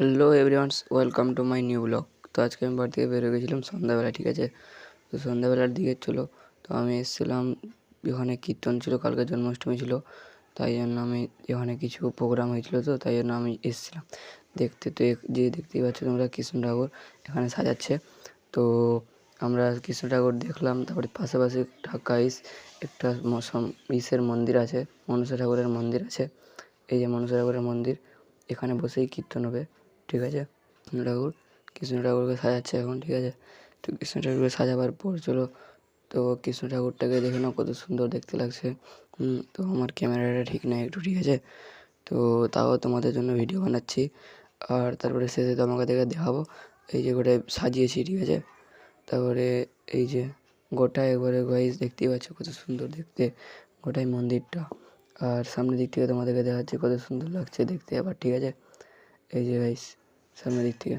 Hello everyone's, welcome to my new blog. তো আজকে আমি বাড়ি থেকে বেরিয়ে গেছিলাম সন্ধ্যাবেলা, ঠিক আছে। তো সন্ধ্যাবেলার দিকে তো আমি এসেছিলাম, এখানে কীর্তন ছিল, কালকে জন্মাষ্টমী ছিল, তাই জন্য আমি এখানে কিছু প্রোগ্রাম হয়েছিল, তো তাই জন্য আমি এসেছিলাম দেখতে। তো যে দেখতেই পাচ্ছ তোমরা, কৃষ্ণ ঠাকুর এখানে সাজাচ্ছে। তো আমরা কৃষ্ণ ঠাকুর দেখলাম, তারপরে পাশাপাশি ঢাকাইস একটা ইসের মন্দির আছে, মনসা ঠাকুরের মন্দির আছে। এই যে মনসা ঠাকুরের মন্দির, এখানে বসেই কীর্তন হবে, ঠিক আছে। কৃষ্ণ ঠাকুরকে সাজাচ্ছে এখন, ঠিক আছে। তো কৃষ্ণ ঠাকুরকে সাজাবার পর চলো, তো কৃষ্ণ ঠাকুরটাকে দেখে নাও কত সুন্দর দেখতে লাগছে। তো আমার ক্যামেরাটা ঠিক নাই একটু, ঠিক আছে। তো তাও তোমাদের জন্য ভিডিও বানাচ্ছি, আর তারপরে শেষে তোমাকে দেখাবো এই যে গোটায় সাজিয়েছি, ঠিক আছে। তারপরে এই যে গোটা একবারে গাইস দেখতেই পাচ্ছ কত সুন্দর দেখতে গোটাই মন্দিরটা, আর সামনের দিক থেকে তোমাদেরকে দেখাচ্ছি কত সুন্দর লাগছে দেখতে আবার, ঠিক আছে। এই যে গাইস সামনের দিক থেকে